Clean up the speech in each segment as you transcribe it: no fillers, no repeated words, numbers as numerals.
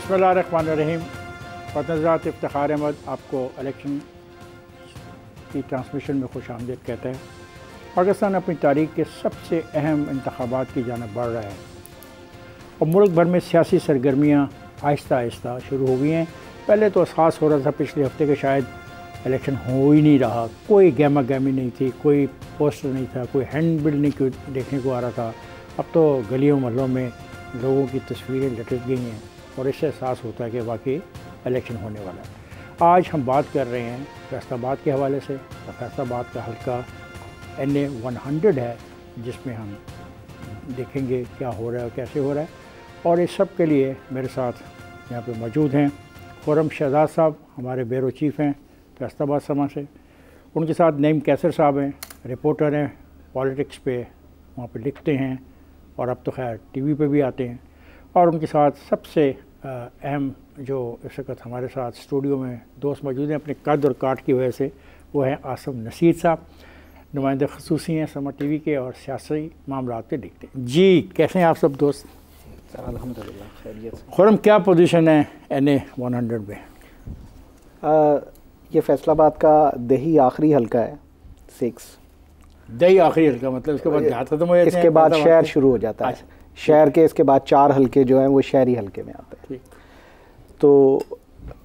बिस्मिल्लाहिर्रहमानिर्रहीम। फ़तहज़ात इफ्तिखार अहमद आपको इलेक्शन की ट्रांसमिशन में खुश आमदीद कहते हैं। पाकिस्तान अपनी तारीख़ के सबसे अहम इंतखाबात की जानिब बढ़ रहा है और मुल्क भर में सियासी सरगर्मियाँ आहिस्ता आहिस्ता शुरू हो गई हैं। पहले तो एहसास हो रहा था पिछले हफ्ते के शायद इलेक्शन हो ही नहीं रहा, कोई गहमा गहमी नहीं थी, कोई पोस्टर नहीं था, कोई हैंड बिल नहीं देखने को आ रहा था। अब तो गलियों मोहल्लों में लोगों की तस्वीरें लटक गई हैं और इससे एहसास होता है कि वाकई इलेक्शन होने वाला है। आज हम बात कर रहे हैं फैसलाबाद के हवाले से। तो फैसलाबाद का हल्का NA 100 है, जिसमें हम देखेंगे क्या हो रहा है और कैसे हो रहा है। और इस सब के लिए मेरे साथ यहाँ पे मौजूद हैं खुर्रम शहजाद साहब, हमारे ब्यूरो चीफ़ हैं फैसलाबाद समा से। उनके साथ नईम कैसर साहब हैं, रिपोर्टर हैं, पॉलिटिक्स पे वहाँ पे लिखते हैं और अब तो खैर TV पे भी आते हैं। और उनके साथ सबसे अहम जो इस वक्त हमारे साथ स्टूडियो में दोस्त मौजूद हैं अपने कद और काट की वजह से, वो हैं आसिम नसीर साहब, नुमाइंदे ख़ुसूसी हैं समा TV के और सियासी मामलात पे लिखते हैं। जी, कैसे हैं आप सब दोस्त? अल्हम्दुलिल्लाह खैरियत से। खुर्रम, क्या पोजीशन है NA 100 में? ये फैसलाबाद का दही आखिरी हल्का है, 6 दही आखिरी हल्का, मतलब इसके बाद देहात खत्म हो जाते हैं, इसके बाद शहर शुरू हो जाता है। शहर के इसके बाद 4 हल्के जो हैं वो शहरी हल्के में आते हैं। तो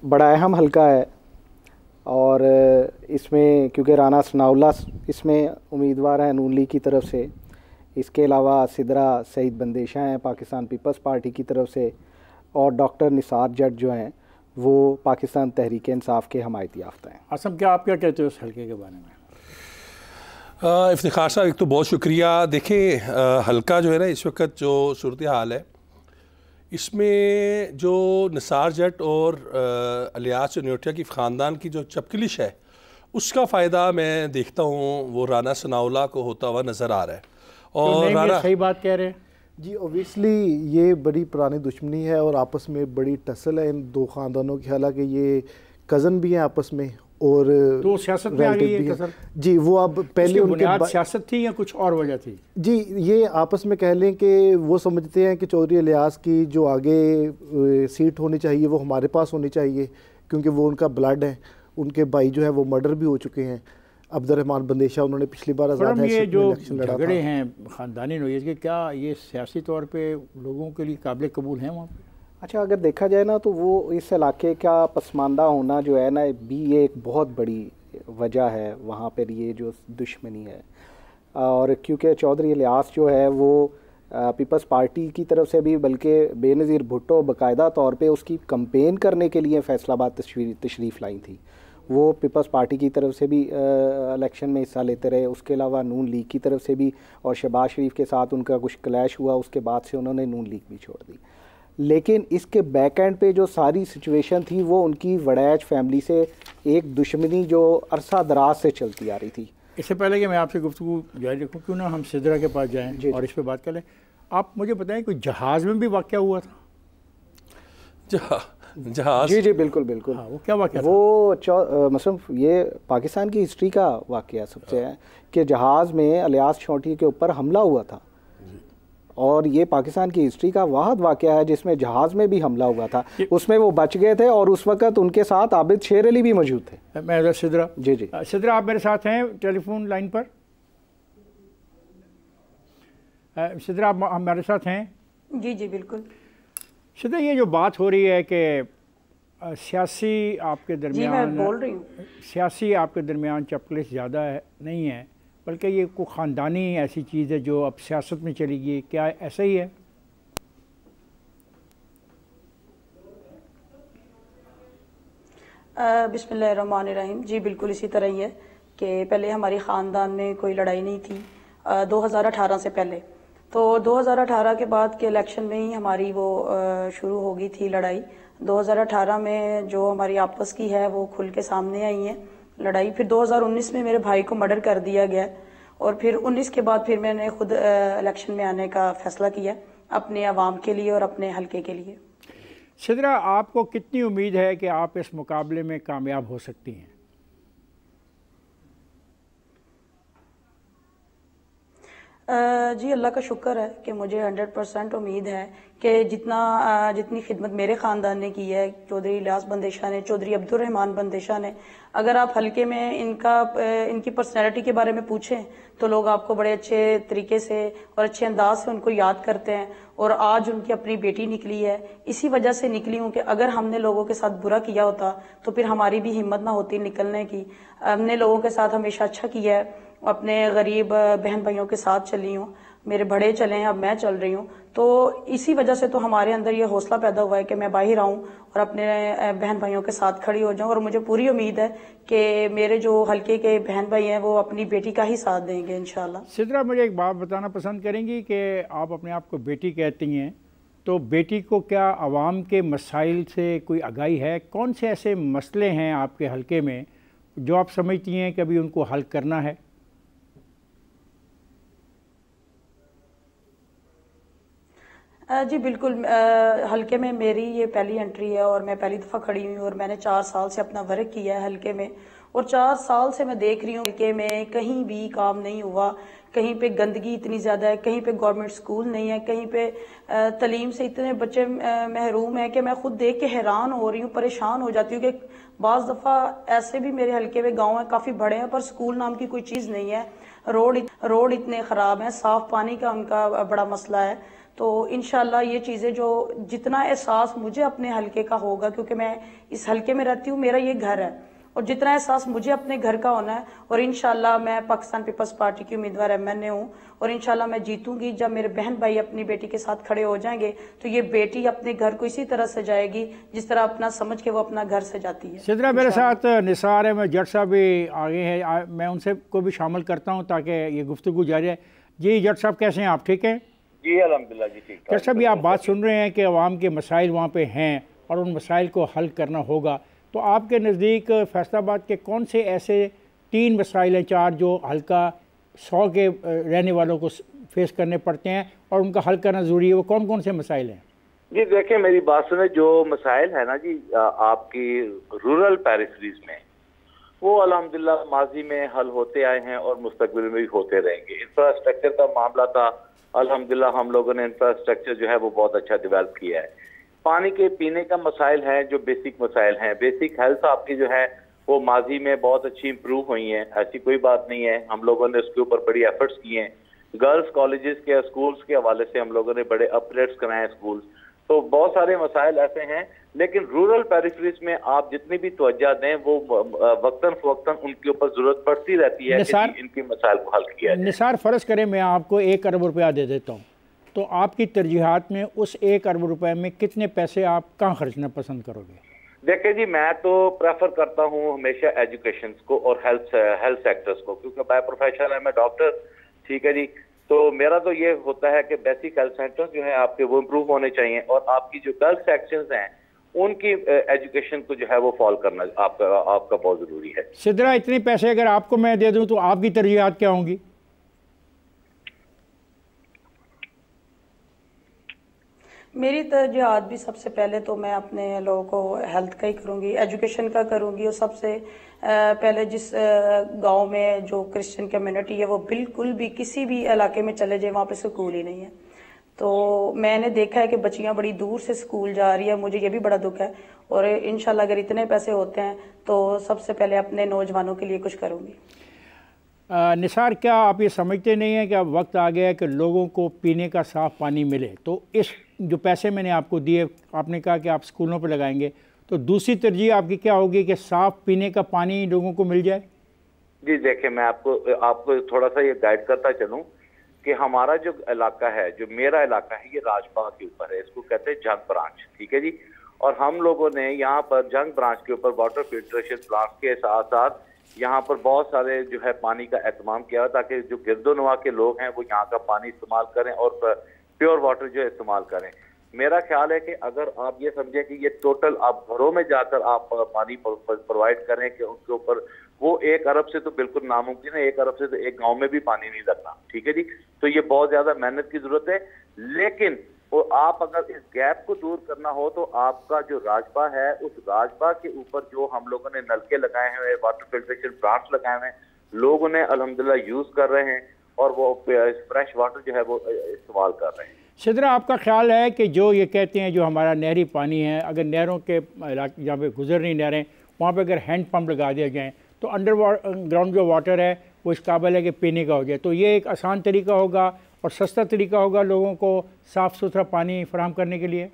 बड़ा अहम हल्का है और इसमें क्योंकि राना सनाउल्लाह इसमें उम्मीदवार हैं नून लीग की तरफ से, इसके अलावा सिदरा सईद बंदेशा हैं पाकिस्तान पीपल्स पार्टी की तरफ से, और डॉक्टर निसार जट जो हैं वो पाकिस्तान तहरीक इंसाफ के हमायती याफ्ता हैं। आसम, क्या आप क्या कहते हो इस हल्के के बारे में? इफ्तिखार साहब, एक तो बहुत शुक्रिया। देखें, हल्का जो है ना इस वक्त जो सूरत हाल है, इसमें जो निसार जट और अलियास न्योटिया की ख़ानदान की जो चपकलिश है, उसका फ़ायदा मैं देखता हूँ वो राना सनाउल्लाह को होता हुआ नज़र आ रहा है। और राना सही बात कह रहे हैं जी। ओबियसली ये बड़ी पुरानी दुश्मनी है और आपस में बड़ी टसल है इन दो ख़ानदानों की। हालांकि ये कज़न भी हैं आपस में और तो सियासत में आ गई है कज़न जी। वो अब पहले बुनियाद सियासत थी या कुछ और वजह थी? जी, ये आपस में कह लें कि वो समझते हैं कि चौधरी इलियास की जो आगे सीट होनी चाहिए वो हमारे पास होनी चाहिए, क्योंकि वो उनका ब्लड है। उनके भाई जो है वो मर्डर भी हो चुके हैं, अब्दुर्रहमान बंदेशा, उन्होंने पिछली बार आज़ाद ये जो झगड़े हैं ख़ानदानी नोयत के, क्या ये सियासी तौर पे लोगों के लिए काबिल कबूल हैं वहाँ पे? अच्छा, अगर देखा जाए ना तो वो इस इलाके का पसमानदा होना जो है ना भी ये एक बहुत बड़ी वजह है वहाँ पर ये जो दुश्मनी है। और क्योंकि चौधरी इलियास जो है वो पीपल्स पार्टी की तरफ से भी, बल्कि बेनज़ीर भुट्टो बाकायदा तौर पे उसकी कंपेन करने के लिए फैसलाबाद तशरीफ़ लाई थी। वो पीपल्स पार्टी की तरफ से भी इलेक्शन में हिस्सा लेते रहे, उसके अलावा नून लीग की तरफ से भी, और शहबाज शरीफ के साथ उनका कुछ क्लैश हुआ, उसके बाद से उन्होंने नून लीग भी छोड़ दी। लेकिन इसके बैक एंड पे जो सारी सिचुएशन थी वो उनकी वड़ैच फैमिली से एक दुश्मनी जो अरसा दराज से चलती आ रही थी। इससे पहले कि मैं आपसे गुफ्तगू जारी रखूँ, क्यों ना हम सिदरा के पास जाएँ और इस पर बात करें। आप मुझे बताएं, कोई जहाज़ में भी वाक़या हुआ था? जहाज़? जी बिल्कुल बिल्कुल। हाँ, वो क्या वाक़या था? वो मतलब ये पाकिस्तान की हिस्ट्री का वाक़या सबसे है कि जहाज़ में अलियास छोटी के ऊपर हमला हुआ था, और ये पाकिस्तान की हिस्ट्री का वाहिद वाक़या है जिसमें जहाज़ में भी हमला हुआ था। उसमें वो बच गए थे और उस वक़्त उनके साथ आबिद शेर अली भी मौजूद थे। मैं सिदरा जी। सिदरा, आप मेरे साथ हैं टेलीफोन लाइन पर? सिदरा, आप हमारे साथ हैं? जी बिल्कुल। सिदरा, ये जो बात हो रही है कि सियासी आपके दरमियान, जी मैं बोल रही हूँ, सियासी आपके दरमियान चपकलिश ज़्यादा है नहीं है, बल्कि ये कोई ख़ानदानी ऐसी चीज़ है जो अब सियासत में चली गई, क्या ऐसा ही है? बिस्मिल्लाहिर्रहमानिर्रहीम। जी बिल्कुल इसी तरह ही है कि पहले हमारी ख़ानदान में कोई लड़ाई नहीं थी 2018 से पहले। तो 2018 के बाद के इलेक्शन में ही हमारी वो शुरू हो गई थी लड़ाई। 2018 में जो हमारी आपस की है वो खुल के सामने आई है लड़ाई। फिर 2019 में मेरे भाई को मर्डर कर दिया गया, और फिर 19 के बाद फिर मैंने खुद इलेक्शन में आने का फैसला किया अपने अवाम के लिए और अपने हल्के के लिए। सिदरा, आपको कितनी उम्मीद है कि आप इस मुकाबले में कामयाब हो सकती हैं? जी अल्लाह का शुक्र है कि मुझे 100% उम्मीद है कि जितनी खिदमत मेरे ख़ानदान ने की है, चौधरी इलियास बंदेशा ने, चौधरी अब्दुर्रहमान बंदेशा ने, अगर आप हल्के में इनकी पर्सनैलिटी के बारे में पूछें तो लोग आपको बड़े अच्छे तरीके से और अच्छे अंदाज से उनको याद करते हैं। और आज उनकी अपनी बेटी निकली है, इसी वजह से निकली हूँ कि अगर हमने लोगों के साथ बुरा किया होता तो फिर हमारी भी हिम्मत ना होती निकलने की। हमने लोगों के साथ हमेशा अच्छा किया है, अपने गरीब बहन भाइयों के साथ चली हूँ, मेरे बड़े चले हैं, अब मैं चल रही हूँ। तो इसी वजह से तो हमारे अंदर ये हौसला पैदा हुआ है कि मैं बाहर आऊँ और अपने बहन भाइयों के साथ खड़ी हो जाऊँ। और मुझे पूरी उम्मीद है कि मेरे जो हल्के के बहन भाई हैं वो अपनी बेटी का ही साथ देंगे इंशाल्लाह। सिद्रा, मुझे एक बात बताना पसंद करेंगी कि आप अपने आप को बेटी कहती हैं, तो बेटी को क्या आवाम के मसाइल से कोई आगाही है? कौन से ऐसे मसले हैं आपके हल्के में जो आप समझती हैं कि अभी उनको हल करना है? जी बिल्कुल, हल्के में मेरी ये पहली एंट्री है और मैं पहली दफ़ा खड़ी हुई हूँ और मैंने 4 साल से अपना वर्क किया है हल्के में। और 4 साल से मैं देख रही हूँ हल्के में कहीं भी काम नहीं हुआ, कहीं पे गंदगी इतनी ज़्यादा है, कहीं पे गवर्नमेंट स्कूल नहीं है, कहीं पे तालीम से इतने बच्चे महरूम हैं कि मैं खुद देख के हैरान हो रही हूँ, परेशान हो जाती हूँ कि बाज़ दफ़ा ऐसे भी मेरे हल्के में गाँव हैं काफ़ी बड़े हैं पर स्कूल नाम की कोई चीज़ नहीं है, रोड इतने ख़राब हैं, साफ़ पानी का उनका बड़ा मसला है। तो इंशाल्लाह ये चीज़ें जो जितना एहसास मुझे अपने हल्के का होगा, क्योंकि मैं इस हल्के में रहती हूँ, मेरा ये घर है, और जितना एहसास मुझे अपने घर का होना है, और इंशाल्लाह मैं पाकिस्तान पीपल्स पार्टी की उम्मीदवार MNA हूँ और इंशाल्लाह मैं जीतूंगी। जब मेरे बहन भाई अपनी बेटी के साथ खड़े हो जाएंगे तो ये बेटी अपने घर को इसी तरह सजाएगी जिस तरह अपना समझ के वो अपना घर सजाती है। सिद्रा, मेरे साथ निसार है, मैं जट साहब भी आगे हैं, मैं उनसे को भी शामिल करता हूँ ताकि ये गुफ्तगू जारी है। जी जट साहब, कैसे हैं आप? ठीक हैं जी अल्हम्दुलिल्लाह जी, ठीक। जट साहब, ये आप बात सुन रहे हैं कि अवाम के मसाइल वहाँ पे हैं और उन मसाइल को हल करना होगा, तो आपके नज़दीक फैसलाबाद के कौन से ऐसे 3 मसाइल हैं 4 जो हल्का 100 के रहने वालों को फेस करने पड़ते हैं और उनका हल करना ज़रूरी है? वो कौन कौन से मसाइल हैं? जी देखिए, मेरी बात सुने, जो मसाइल है ना जी आपकी रूरल पेरिफेरीज में, वो अल्हम्दुलिल्लाह माजी में हल होते आए हैं और मुस्तकबिल में भी होते रहेंगे। इंफ्रास्ट्रक्चर का मामला था, अल्हम्दुलिल्लाह हम लोगों ने इंफ्रास्ट्रक्चर जो है वो बहुत अच्छा डेवलप किया है। पानी के पीने का मसाइल है, जो बेसिक मसाइल हैं, बेसिक हेल्थ आपकी जो है वो माजी में बहुत अच्छी इंप्रूव हुई है, ऐसी कोई बात नहीं है, हम लोगों ने उसके ऊपर बड़ी एफर्ट्स किए हैं। गर्ल्स कॉलेजेस के स्कूल्स के हवाले से हम लोगों ने बड़े अपग्रेड्स कराए स्कूल्स, तो बहुत सारे मसाइल ऐसे हैं। लेकिन रूरल पेरिफेरीज में आप जितनी भी तवज्जो दें वो वक्तन फवक्तन उनके ऊपर जरूरत पड़ती रहती है कि इनके मसाइल को हल किया जाए। निसार, फ़र्ज़ करें मैं आपको 1 अरब रुपया दे देता हूँ, तो आपकी तरजीहात में उस 1 अरब रुपए में कितने पैसे आप कहाँ खर्चना पसंद करोगे? देखिए जी, मैं तो प्रेफर करता हूँ हमेशा एजुकेशन को और हेल्थ सेक्टर्स को, क्योंकि बाय प्रोफेशन है मैं डॉक्टर, ठीक है जी। तो मेरा तो ये होता है कि बेसिक हेल्थ सेंटर्स जो है आपके वो इम्प्रूव होने चाहिए और आपकी जो गर्ल्स सेक्शंस हैं उनकी एजुकेशन को जो है वो फॉलो करना आपका बहुत जरूरी है। सिद्रा, इतने पैसे अगर आपको मैं दे दूं तो आपकी तरजीहात क्या होंगी? मेरी तरजीहात भी सबसे पहले तो मैं अपने लोगों को हेल्थ का ही करूँगी, एजुकेशन का करूँगी, और सबसे पहले जिस गांव में जो क्रिश्चियन कम्युनिटी है वो बिल्कुल भी किसी भी इलाके में चले जाए वहाँ पे स्कूल ही नहीं है। तो मैंने देखा है कि बच्चियाँ बड़ी दूर से स्कूल जा रही है, मुझे ये भी बड़ा दुख है। और इंशाल्लाह अगर इतने पैसे होते हैं तो सबसे पहले अपने नौजवानों के लिए कुछ करूँगी। निसार, क्या आप ये समझते नहीं हैं कि अब वक्त आ गया है कि लोगों को पीने का साफ़ पानी मिले? तो इस जो पैसे मैंने आपको दिए, आपने कहा कि आप स्कूलों पर लगाएंगे, तो दूसरी तरजीह आपकी क्या होगी कि साफ़ पीने का पानी लोगों को मिल जाए? जी देखिए, मैं आपको थोड़ा सा ये गाइड करता चलूँ कि हमारा जो इलाका है, जो मेरा इलाका है, ये राजबाग के ऊपर है, इसको कहते हैं जंग ब्रांच, ठीक है जी। और हम लोगों ने यहाँ पर जंग ब्रांच के ऊपर वाटर फिल्ट्रेशन प्लांट के साथ साथ यहाँ पर बहुत सारे जो है पानी का एहतमाम किया ताकि जो गिरदोनवा के लोग हैं वो यहाँ का पानी इस्तेमाल करें और प्योर वाटर जो इस्तेमाल करें। मेरा ख्याल है कि अगर आप ये समझें कि ये टोटल आप घरों में जाकर आप पानी प्रोवाइड करें कि उनके ऊपर वो 1 अरब से तो बिल्कुल नामुमकिन है, 1 अरब से तो एक गांव में भी पानी नहीं लगना, ठीक है जी। तो ये बहुत ज्यादा मेहनत की जरूरत है, लेकिन वो आप अगर इस गैप को दूर करना हो तो आपका जो राजबा है उस राजबा के ऊपर जो हम लोगों ने नलके लगाए हैं, वाटर फिल्ट्रेशन प्लांट्स लगाए हैं, लोग उन्हें अल्हम्दुलिल्लाह यूज कर रहे हैं और वो फ्रेश वाटर जो है वो इस्तेमाल कर रहे हैं। सिद्रा, आपका ख्याल है कि जो ये कहते हैं जो हमारा नहरी पानी है, अगर नहरों के जहाँ पे गुजर रही नहरें वहाँ पे अगर हैंड पंप लगा दिया जाए तो अंडर ग्राउंड जो वाटर है वो इस काबिल है कि पीने का हो जाए, तो ये एक आसान तरीका होगा और सस्ता तरीका होगा लोगों को साफ़ सुथरा पानी फराहम करने के लिए?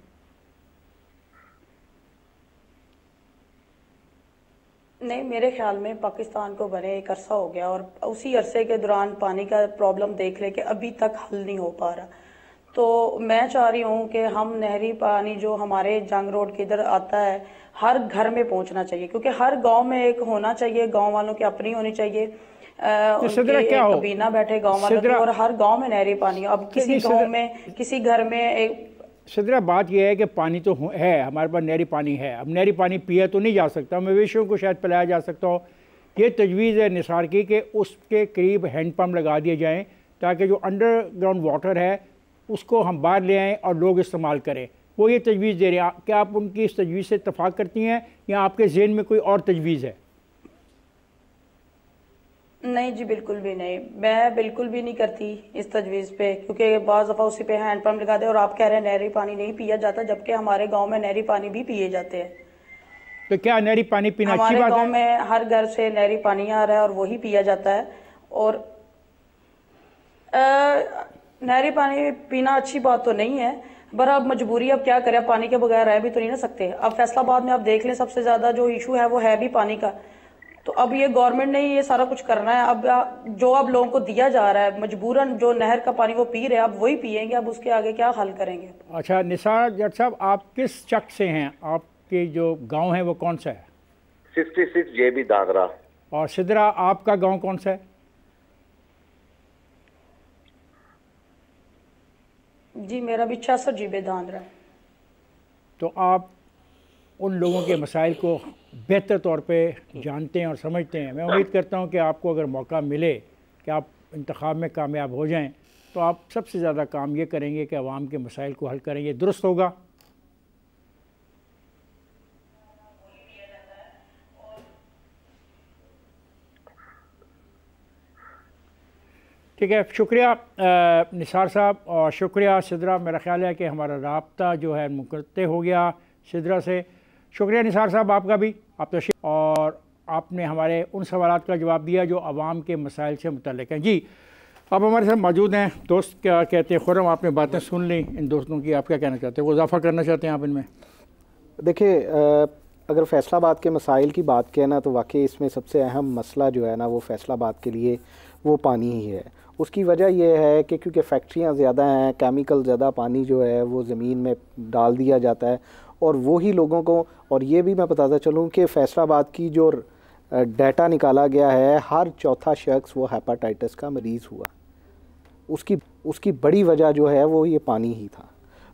नहीं, मेरे ख्याल में पाकिस्तान को बने एक अरसा हो गया और उसी अरसे के दौरान पानी का प्रॉब्लम देख ले कि अभी तक हल नहीं हो पा रहा। तो मैं चाह रही हूँ कि हम नहरी पानी जो हमारे जंग रोड के इधर आता है हर घर में पहुँचना चाहिए, क्योंकि हर गांव में एक होना चाहिए, गांव वालों की अपनी होनी चाहिए, कबीना बैठे गांव वालों की, और हर गांव में नहरी पानी। अब किसी गांव में किसी घर में एक सिद्रा, बात यह है कि पानी तो है, हमारे पास नहरी पानी है, अब नहरी पानी पिया तो नहीं जा सकता, मवेशियों को शायद पिलाया जा सकता हो। ये तजवीज़ है निसार की कि उसके करीब हैंड पंप लगा दिए जाएँ ताकि जो अंडरग्राउंड वाटर है उसको हम बाहर ले आएँ और लोग इस्तेमाल करें। वो ये तजवीज़ दे रहे हैं, क्या आप उनकी इस तजवीज़ से इत्तफाक करती हैं या आपके जहन में कोई और तजवीज़ है? नहीं जी, बिल्कुल भी नहीं, मैं बिल्कुल भी नहीं करती इस तजवीज़ पे, क्योंकि बाज़ दफ़ा उसी पे हैंड पंप लगा दे और आप कह रहे हैं नहरी पानी नहीं पिया जाता, जबकि हमारे गांव में नहरी पानी भी पिए जाते हैं। तो क्या नहरी पानी पीना अच्छी बात है? हमारे गांव में हर घर से नहरी पानी आ रहा है और वही पिया जाता है, और नहरी पानी पीना अच्छी बात तो नहीं है, पर अब मजबूरी, अब क्या करें, पानी के बगैर रह भी तो नहीं ना सकते। अब फैसलाबाद में आप देख लें सबसे ज्यादा जो इशू है वो है भी पानी का, तो अब ये गवर्नमेंट ने ये सारा कुछ करना है। अब जो अब लोगों को दिया जा रहा है मजबूरन, जो नहर का पानी वो पी रहे हैं, अब वही पियेंगे, अब उसके आगे क्या हल करेंगे? अच्छा निसार जट साहब, आप किस चक से हैं? आपके जो गाँव है वो कौन सा है? 66 JB दादरा। और सिद्रा, आपका गाँव कौन सा है? जी मेरा भी 66 GB दादरा है। तो आप उन लोगों के मसाइल को बेहतर तौर पे जानते हैं और समझते हैं। मैं उम्मीद करता हूं कि आपको अगर मौका मिले कि आप इंतखाब में कामयाब हो जाएं तो आप सबसे ज़्यादा काम ये करेंगे कि आवाम के मसाइल को हल करेंगे। दुरुस्त होगा? ठीक है, शुक्रिया निसार साहब और शुक्रिया सिद्रा। मेरा ख्याल है कि हमारा राब्ता जो है मुकत्ते हो गया सिद्रा से। शुक्रिया निसार साहब आपका भी, आप तो और आपने हमारे उन सवालात का जवाब दिया जो आवाम के मसाइल से मुतल्लिक हैं। जी आप हमारे साथ मौजूद हैं। दोस्त क्या कहते हैं? खुर्रम, आपने बातें सुन ली इन दोस्तों की, आप क्या कहना चाहते हैं? वो इजाफ़ा करना चाहते हैं आप इनमें? देखिए, अगर फैसलाबाद के मसाइल की बात करें ना, तो वाकई इसमें सबसे अहम मसला जो है ना वो फैसलाबाद के लिए वो पानी ही है। उसकी वजह यह है कि क्योंकि फैक्ट्रियाँ ज़्यादा हैं, केमिकल ज़्यादा पानी जो है वो ज़मीन में डाल दिया जाता है, और वही लोगों को, और ये भी मैं बताता चलूँ कि फैसलाबाद की जो डाटा निकाला गया है, हर चौथा शख्स वो हेपाटाइटिस का मरीज़ हुआ। उसकी बड़ी वजह जो है वो ये पानी ही था।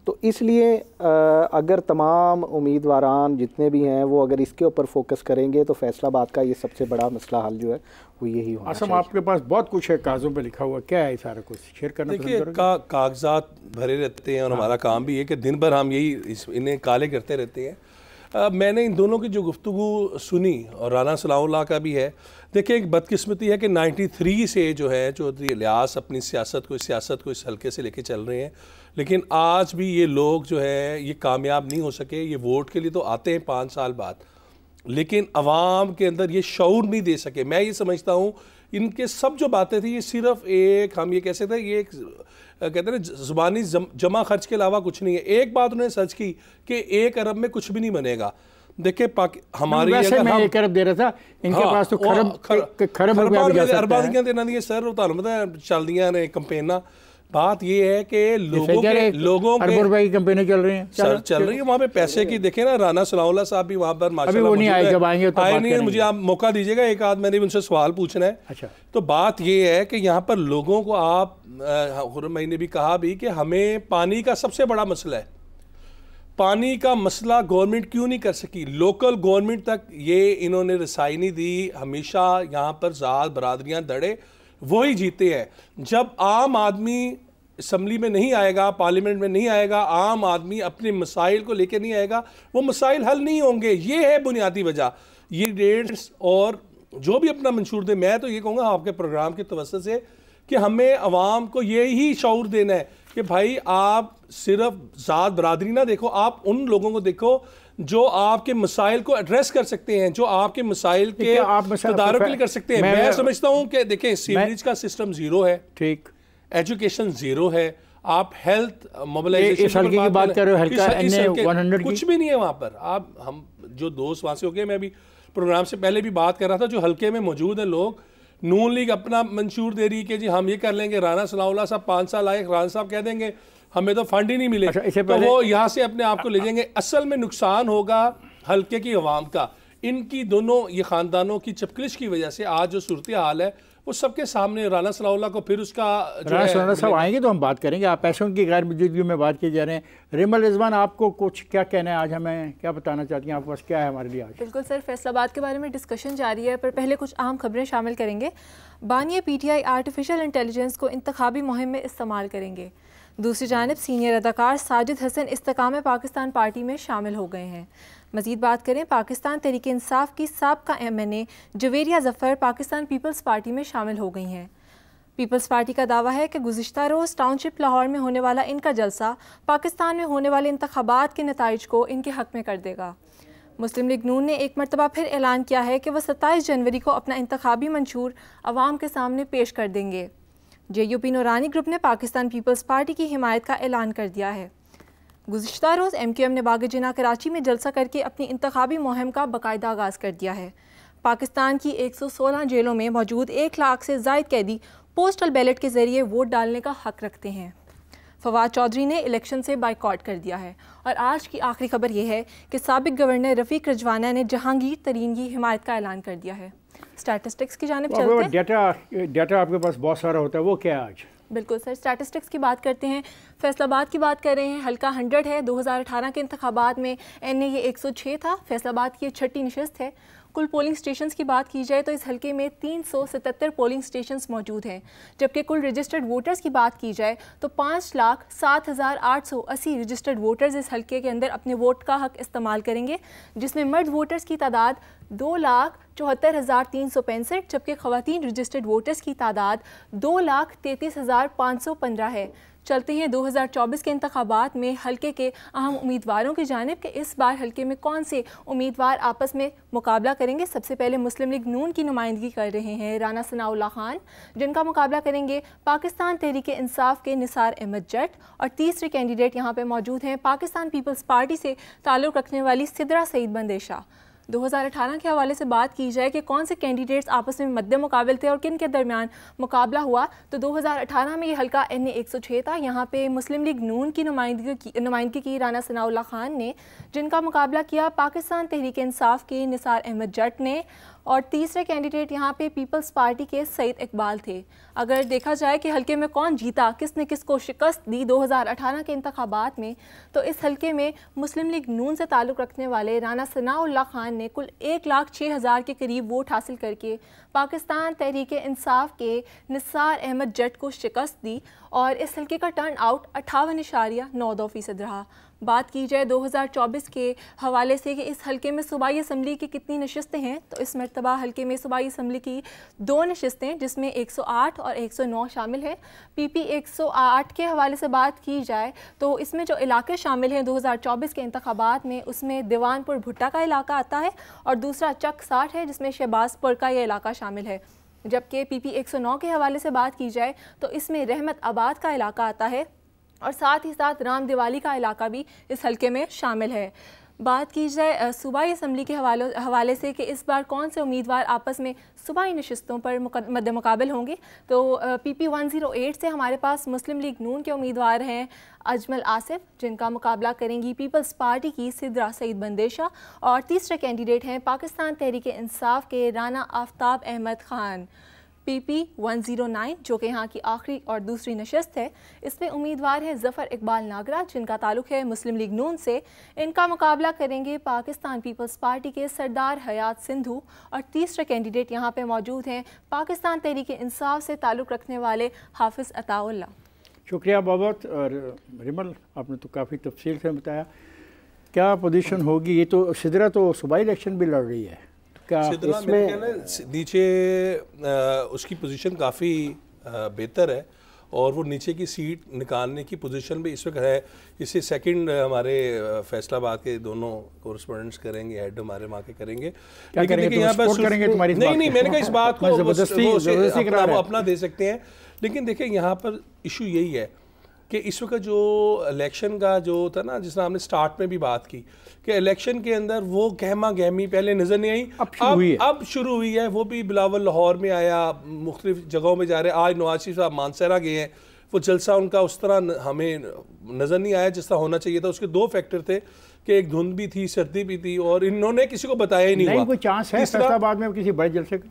तो इसलिए अगर तमाम उम्मीदवारान जितने भी हैं वो अगर इसके ऊपर फोकस करेंगे तो फैसलाबाद का ये सबसे बड़ा मसला हल जो है वो यही होना चाहिए। आपके पास बहुत कुछ है, कागज़ों पे लिखा हुआ, क्या है सारा कुछ शेयर करना? देखिए कागजात भरे रहते हैं और हमारा काम भी है कि दिन भर हम यही इन्हें काले करते रहते हैं। मैंने इन दोनों की जो गुफ्तगू सुनी और राना सनाउल्लाह का भी है। देखिए एक बदकिस्मती है कि 93 से जो है चौधरी इलियास अपनी सियासत को इस हल्के से लेके चल रहे हैं, लेकिन आज भी ये लोग जो है ये कामयाब नहीं हो सके। ये वोट के लिए तो आते हैं 5 साल बाद, लेकिन अवाम के अंदर ये शऊर नहीं दे सके। मैं ये समझता हूँ इनके सब जो बातें थी ये सिर्फ एक, हम ये कह सकते हैं ये एक कहते हैं ना ज़ुबानी जमा खर्च के अलावा कुछ नहीं है। एक बात उन्होंने सच की कि 1 अरब में कुछ भी नहीं बनेगा। देखिए हमारी वैसे मैं 1 अरब दे रहा था, इनके पास तो खरब अरबादियां देना दी सर, तुहानू पता चल दियां ने कैंपेनां। बात ये है कि लोगों के रुपए की कैंपेनें चल रही हैं, चल रही है वहाँ पे पैसे की। देखे ना राना सनाउल्लाह साहब भी वहाँ पर माशाल्लाह नहीं आए, जब आएंगे तो आए नहीं है। मुझे आप मौका दीजिएगा, एक आध मैंने उनसे सवाल पूछना है। अच्छा, तो बात ये है कि यहाँ पर लोगों को आप मैंने भी कहा भी कि हमें पानी का सबसे बड़ा मसला है। पानी का मसला गवर्नमेंट क्यों नहीं कर सकी? लोकल गवर्नमेंट तक ये इन्होंने रसाई नहीं दी। हमेशा यहाँ पर ज़ात बरादरियाँ दड़े वही जीते हैं। जब आम आदमी असम्बली में नहीं आएगा, पार्लियामेंट में नहीं आएगा, आम आदमी अपने मसाइल को लेकर नहीं आएगा, वो मसाइल हल नहीं होंगे। ये है बुनियादी वजह। ये डेट्स और जो भी अपना मंशूर दे, मैं तो ये कहूँगा आपके प्रोग्राम की तवज्जो से कि हमें अवाम को यही शऊर देना है कि भाई आप सिर्फ ज़ात बरादरी ना देखो, आप उन लोगों को देखो जो आपके मसाइल को एड्रेस कर सकते हैं, जो आपके मसाइल के तदारुक के लिए कर सकते हैं। मैं समझता हूँ कि देखें सीवरेज का सिस्टम ज़ीरो है, ठीक, एजुकेशन ज़ीरो है, आप हेल्थ मोबिलाइजेशन की बात कर रहे हो, हल्का कुछ भी नहीं है वहाँ पर। आप हम जो दोस्त वहाँ से हो गए, मैं अभी प्रोग्राम से पहले भी बात कर रहा था, जो हल्के में मौजूद है लोग, नून लीग अपना मंशूर दे रही है कि जी हम ये कर लेंगे, राना सनाउल्लाह साहब 5 साल आए, राना साहब कह देंगे हमें तो फंड ही नहीं मिले, तो वो यहाँ से अपने आप को ले जाएंगे। असल में नुकसान होगा हल्के की अवाम का। इनकी दोनों ये ख़ानदानों की चपकलिश की वजह से आज जो सूरत हाल है वो सबके सामने। राना सनाउल्लाह को फिर उसका राना सनाउल्लाह साहब आएंगे तो हम बात करेंगे। आप पैसों की गैर मौजूदगी में बात की जा रहे हैं। रिमल रिजवान, आपको कुछ क्या कहना है आज, हमें क्या बताना चाहती हैं, आपके पास क्या है हमारे लिए आज? बिल्कुल सर, फैसलाबाद के बारे में डिस्कशन जारी है, पर पहले कुछ अहम खबरें शामिल करेंगे। बानिया PTI आर्टिफिशियल इंटेलिजेंस को इंतखाबी मुहिम में इस्तेमाल करेंगे। दूसरी जानिब सीनियर अदाकार साजिद हसन इस्तेकाम पाकिस्तान पार्टी में शामिल हो गए हैं। मज़ीद बात करें, पाकिस्तान तहरीक इंसाफ की साबका MNA जवेरिया ज़फ़र पाकिस्तान पीपल्स पार्टी में शामिल हो गई हैं। पीपल्स पार्टी का दावा है कि गुज़िश्ता रोज़ टाउनशिप लाहौर में होने वाला इनका जलसा पाकिस्तान में होने वाले इंतखाबात के नताइज को इनके हक़ में कर देगा। मुस्लिम लीग नून ने एक मरतबा फिर ऐलान किया है कि वह 27 जनवरी को अपना इंतखाबी मंशूर अवाम के सामने पेश कर देंगे। JUP नूरानी ग्रुप ने पाकिस्तान पीपल्स पार्टी की हिमायत का ऐलान कर दिया है। गुज़िश्ता रोज़ MQM ने बाग जिना कराची में जलसा करके अपनी इंतखाबी मुहिम का बाकायदा आगाज़ कर दिया है। पाकिस्तान की 116 जेलों में मौजूद 1 लाख से ज़ायद कैदी पोस्टल बैलेट के ज़रिए वोट डालने का हक़ रखते हैं। फवाद चौधरी ने इलेक्शन से बाइकॉट कर दिया है। और आज की आखिरी खबर यह है कि साबिक गवर्नर रफ़ीक रजवाना ने जहांगीर तरीन की हिमायत का ऐलान कर दिया है। स्टैटिस्टिक्स की जानिब चलते हैं। डेटा आपके पास बहुत सारा होता है, वो क्या है आज? बिल्कुल सर, स्टैटिस्टिक्स की बात करते हैं। फैसलाबाद की बात कर रहे हैं, हल्का 100 है। 2018 के इंतखाबात में NA ये 106 था। फैसलाबाद की 6ठी नशिस्त है। कुल पोलिंग स्टेशंस की बात की जाए तो इस हल्के में 377 पोलिंग स्टेशंस मौजूद हैं, जबकि कुल रजिस्टर्ड वोटर्स की बात की जाए तो 5,07,880 रजिस्टर्ड वोटर्स इस हल्के के अंदर अपने वोट का हक इस्तेमाल करेंगे, जिसमें मर्द वोटर्स की तादाद 2,74,365, जबकि ख़वातीन रजिस्टर्ड वोटर्स की तादाद 2,33,515 है। चलते हैं 2024 के इंतखाबात में हल्के के अहम उम्मीदवारों की जानिब कि इस बार हल्के में कौन से उम्मीदवार आपस में मुकाबला करेंगे। सबसे पहले मुस्लिम लीग नून की नुमाइंदगी कर रहे हैं राना सनाउल्लाह खान, जिनका मुकाबला करेंगे पाकिस्तान तहरीक इंसाफ के निसार अहमद जट। और तीसरे कैंडिडेट यहाँ पर मौजूद हैं पाकिस्तान पीपल्स पार्टी से ताल्लुक़ रखने वाली सिद्रा सईद बंदेशा। 2018 के हवाले से बात की जाए कि कौन से कैंडिडेट्स आपस में मद्दे मुकाबल थे और किन के दरमियान मुकाबला हुआ, तो 2018 में ये हल्का NA 106 था। यहाँ पे मुस्लिम लीग नून की नुमाइंदगी की राना सनाउल्लाह खान ने, जिनका मुकाबला किया पाकिस्तान तहरीक इंसाफ के निसार अहमद जट ने। और तीसरे कैंडिडेट यहाँ पे पीपल्स पार्टी के सईद इकबाल थे। अगर देखा जाए कि हल्के में कौन जीता, किसने किसको शिकस्त दी 2018 के इंतखाबात में, तो इस हल्के में मुस्लिम लीग नून से ताल्लुक़ रखने वाले राना सनाउल्लाह खान ने कुल 1,06,000 के करीब वोट हासिल करके पाकिस्तान तहरीक इंसाफ के निसार अहमद जट को शिकस्त दी। और इस हल्के का टर्न आउट 58.92% रहा। बात की जाए 2024 के हवाले से कि इस हल्के में सूबाई असम्बली की कितनी नशिस्तें हैं, तो इस मरतबा हल्के में सूबाई असम्बली की 2 नशिस्तें, जिसमें 108 और 109 शामिल हैं। PP 108 के हवाले से बात की जाए तो इसमें जो इलाके शामिल हैं 2024 के इंतखाबात में, उसमें दीवानपुर भुट्टा का इलाका आता है और दूसरा चक 60 है, जिसमें शहबाजपुर का यह इलाका शामिल है। जबकि PP 109 के हवाले से बात की जाए तो इसमें रहमत आबाद का इलाका आता है और साथ ही साथ राम दिवाली का इलाका भी इस हल्के में शामिल है। बात की जाए सूबाई असम्बली के हवाले से कि इस बार कौन से उम्मीदवार आपस में सूबाई नशिस्तों पर मद्दे मुकाबल होंगे, तो PP 108 से हमारे पास मुस्लिम लीग नून के उम्मीदवार हैं अजमल आसिफ, जिनका मुकाबला करेंगी पीपल्स पार्टी की सिद्रा सईद बंदेशा। और तीसरे कैंडिडेट हैं पाकिस्तान तहरीक इंसाफ के राना आफ्ताब अहमद ख़ान। PP 109 जो कि यहाँ की आखिरी और दूसरी नशस्त है, इसमें उम्मीदवार है ज़फ़र इकबाल नागरा, जिनका ताल्लुक़ है मुस्लिम लीग नून से। इनका मुकाबला करेंगे पाकिस्तान पीपल्स पार्टी के सरदार हयात सिंधु। और तीसरे कैंडिडेट यहाँ पे मौजूद हैं पाकिस्तान तहरीक इंसाफ से ताल्लुक़ रखने वाले हाफिज़ अताउल्ला। शुक्रिया बाबत। और रिमल, आपने तो काफ़ी तफसील से बताया क्या पोजीशन होगी। ये तो सिदरा तो सूबाई इलेक्शन भी लड़ रही है, सिदरा मेरे ख्याल है नीचे उसकी पोजीशन काफ़ी बेहतर है और वो नीचे की सीट निकालने की पोजीशन पे इस वक्त है। इसे सेकंड हमारे फैसलाबाद के दोनों कोरेस्पोंडेंट्स करेंगे, हेड हमारे वहाँ के करेंगे। लेकिन देखिए यहाँ पर नहीं मैंने कहा इस बात को अपना दे सकते हैं, लेकिन देखिए यहाँ पर इशू यही है कि इस वक्त जो इलेक्शन का जो था ना, जिसमें हमने स्टार्ट में भी बात की कि इलेक्शन के अंदर वो गहमा गहमी पहले नज़र नहीं आई, अब शुरू हुई है। वो भी बिलावल लाहौर में आया, मुख्तलिफ जगहों में जा रहे हैं। आज नवाज शरीफ साहब मानसरा गए हैं, वो जलसा उनका उस तरह हमें नज़र नहीं आया जिस तरह होना चाहिए था। उसके दो फैक्टर थे कि एक धुंध भी थी, सर्दी भी थी, और इन्होंने किसी को बताया ही नहीं हुआ। कोई चांस है फैसलाबाद में किसी बड़े जलसे का?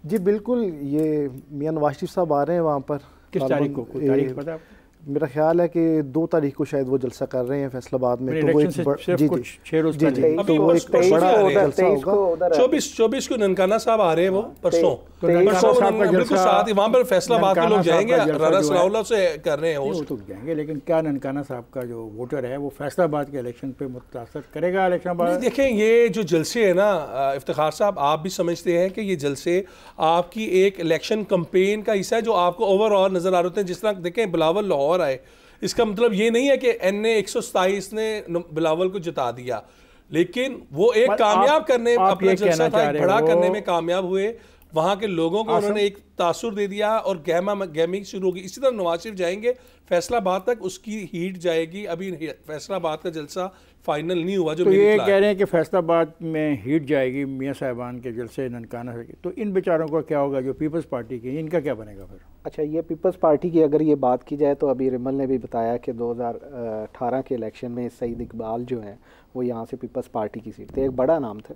जी बिल्कुल, ये मियां नवाज शरीफ साहब आ रहे हैं वहाँ पर। किस तारीख को? कोई तारीख पता है? मेरा ख्याल है कि 2 तारीख को शायद वो जलसा कर रहे हैं फैसलाबाद में। तो वो एक कुछ 6 रोज तो वो एक बड़ा जलसा होगा। 24 को ननकाना साहब आ रहे हैं, वो परसों बिल्कुल साथ ही वहाँ पर फैसलाबाद के लोग जाएंगे, राना सलाउल्लाह से कर रहे हैं वो तो जाएंगे। लेकिन क्या ननकाना साहब का जो वोटर है वो फैसलाबाद के इलेक्शन पे मुतासर करेगा? इलेक्शन देखें, ये जो जलसे है ना इफ्तिखार साहब, आप भी समझते हैं कि ये जलसे आपकी एक इलेक्शन कैंपेन का हिस्सा है जो आपको ओवरऑल नजर आ रहे होते हैं। जिस तरह देखें बिलावल लाहौर आए, इसका मतलब ये नहीं है कि NA 127 ने बिलावल को जिता दिया, लेकिन वो एक कामयाब करने, अपना जलसा था बड़ा करने में कामयाब हुए। वहाँ के लोगों को उन्होंने एक तासुर दे दिया और गहमी शुरू होगी। इसी तरह नवाज शरीफ जाएंगे फैसलाबाद तक, उसकी हीट जाएगी। अभी फैसलाबाद का जलसा फाइनल नहीं हुआ। जो तो ये कह रहे हैं कि फैसलाबाद में हीट जाएगी मियाँ साहिबान के जलसे ननकाना से, तो इन बेचारों का क्या होगा जो पीपल्स पार्टी के, इनका क्या बनेगा फिर? अच्छा, ये पीपल्स पार्टी की अगर ये बात की जाए तो अभी रिमल ने भी बताया कि 2018 के इलेक्शन में सईद इकबाल जो हैं वो यहाँ से पीपल्स पार्टी की सीट थे, एक बड़ा नाम थे।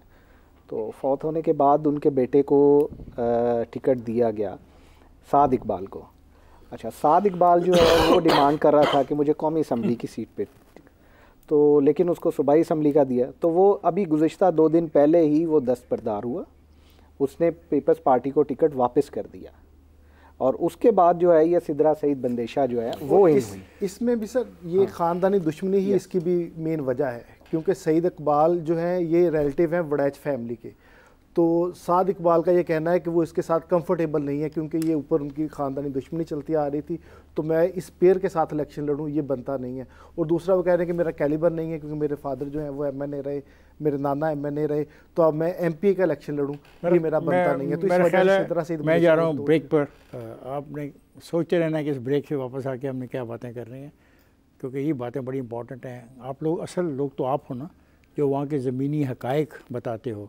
तो फौत होने के बाद उनके बेटे को टिकट दिया गया, साद इकबाल को। अच्छा, साद इकबाल जो है वो डिमांड कर रहा था कि मुझे कौमी असम्बली की सीट पे, तो लेकिन उसको सूबाई असम्बली का दिया। तो वो अभी गुज़िश्ता 2 दिन पहले ही वो दस्तबरदार हुआ, उसने पीपल्स पार्टी को टिकट वापस कर दिया। और उसके बाद जो है ये सिदरा सईद बंदेशा जो है वो इसमें भी सर ये ख़ानदानी दुश्मनी ही इसकी भी मेन वजह है, क्योंकि सईद इकबाल जो है ये रिलेटिव हैं वड़ैच फैमिली के। तो साद इकबाल का ये कहना है कि वो इसके साथ कंफर्टेबल नहीं है, क्योंकि ये ऊपर उनकी ख़ानदानी दुश्मनी चलती आ रही थी, तो मैं इस पेयर के साथ इलेक्शन लड़ूँ ये बनता नहीं है। और दूसरा वो कह रहे हैं कि मेरा कैलिबर नहीं है, क्योंकि मेरे फादर जो हैं वो MNA रहे, मेरे नाना MNA रहे, तो अब मैं MP का इलेक्शन लड़ूँ ये मेरा बनता नहीं है। तो इस वजह से मैं जा रहा हूँ ब्रेक पर। आपने सोचते रहना है कि इस ब्रेक से वापस आके हमने क्या बातें कर रही हैं, क्योंकि ये बातें बड़ी इंपॉर्टेंट हैं। आप लोग असल लोग तो आप हो ना, जो वहाँ के ज़मीनी हक़ाइक़ बताते हो।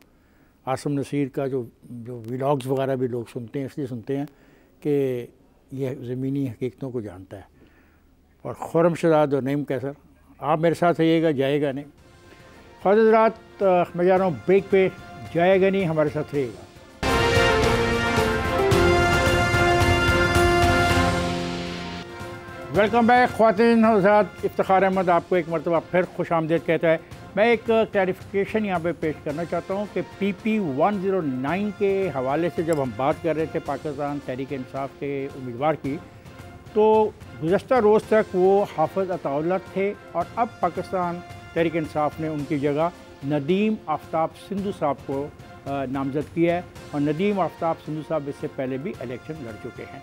आसम नसीर का जो व्लॉग्स वगैरह भी लोग सुनते हैं, इसलिए सुनते हैं कि यह ज़मीनी हकीकतों को जानता है। और खुर्रम शहजाद और नईम कैसर, आप मेरे साथ रहिएगा, जाएगा नहीं। ख़वातीन मैं जा रहा हूँ ब्रेक पे, जाएगा नहीं, हमारे साथ रहिएगा। वेलकम बैक ख़वातीन और हज़रात, इफ्तिखार अहमद आपको एक मरतबा फिर खुश आमदीद कहता है। मैं एक क्लैरिफिकेशन यहाँ पे पेश करना चाहता हूँ कि PP 109 के हवाले से जब हम बात कर रहे थे पाकिस्तान तहरीक इंसाफ के उम्मीदवार की, तो गुज़श्ता रोज़ तक वो हाफ़िज़ अताउल्लाह थे और अब पाकिस्तान तहरीक इंसाफ ने उनकी जगह नदीम आफ्ताब सिंधु साहब को नामज़द किया है। और नदीम आफ्ताब सिंधु साहब इससे पहले भी इलेक्शन लड़ चुके हैं।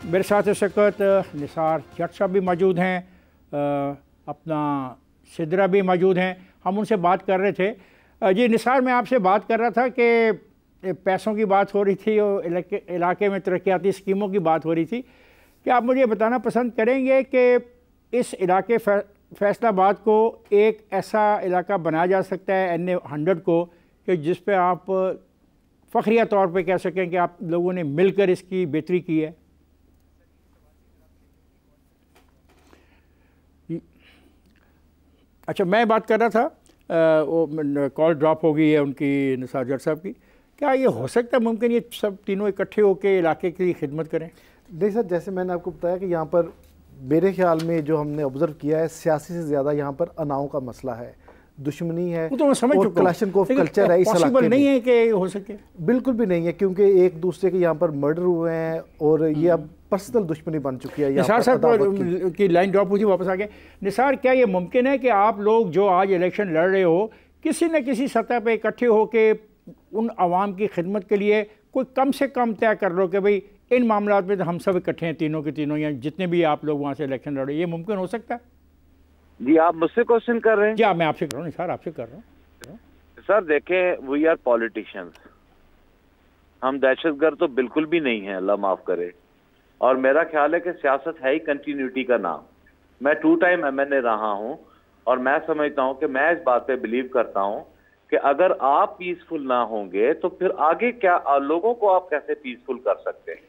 मेरे साथ इस वक्त निसार जट साहब भी मौजूद हैं, अपना सिदरा भी मौजूद हैं। हम उनसे बात कर रहे थे। जी निसार, मैं आपसे बात कर रहा था कि पैसों की बात हो रही थी और इलाके में तरक्याती स्कीमों की बात हो रही थी। क्या आप मुझे बताना पसंद करेंगे कि इस इलाके फैसलाबाद को एक ऐसा इलाका बनाया जा सकता है NA 100 को कि जिस पे आप फ़ख्रिया तौर पे कह सकें कि आप लोगों ने मिलकर इसकी बेहतरी की है? अच्छा, मैं बात कर रहा था, वो कॉल ड्रॉप हो गई है उनकी, निसार जट साहब की। क्या ये हो सकता है, मुमकिन ये सब तीनों इकट्ठे होकर इलाके की खिदमत करें? नहीं सर, जैसे मैंने आपको बताया कि यहाँ पर मेरे ख्याल में जो हमने ऑब्ज़र्व किया है, सियासी से ज़्यादा यहाँ पर अनाओं का मसला है, दुश्मनी है, तो मैं समझ चुका हूं, क्लैशनकोफ कल्चर है इस इलाके में। नहीं है कि हो सके, बिल्कुल भी नहीं है, क्योंकि एक दूसरे के यहाँ पर मर्डर हुए हैं और ये अब पर्सनल दुश्मनी बन चुकी है। निसार साहब की लाइन ड्रॉप हुई, वापस आ गए। निसार, क्या ये मुमकिन है कि आप लोग जो आज इलेक्शन लड़ रहे हो किसी न किसी सतह पे इकट्ठे हो के उन आवाम की खिदमत के लिए कोई कम से कम तय कर लो कि भाई इन मामलों में तो हम सब इकट्ठे हैं, तीनों के तीनों, या जितने भी आप लोग वहाँ से इलेक्शन लड़े, ये मुमकिन हो सकता है? जी आप मुझसे क्वेश्चन कर रहे हैं? क्या मैं आपसे कर रहा हूँ सर, आपसे कर रहा हूँ। सर देखें, वी आर पॉलिटिशियंस, हम दहशतगर्द तो बिल्कुल भी नहीं है, अल्लाह माफ करे। और मेरा ख्याल है कि सियासत है ही कंटिन्यूटी का नाम। मैं 2 टाइम MNA रहा हूं और मैं समझता हूं कि मैं इस बात पे बिलीव करता हूं कि अगर आप पीसफुल ना होंगे तो फिर आगे क्या, लोगों को आप कैसे पीसफुल कर सकते हैं?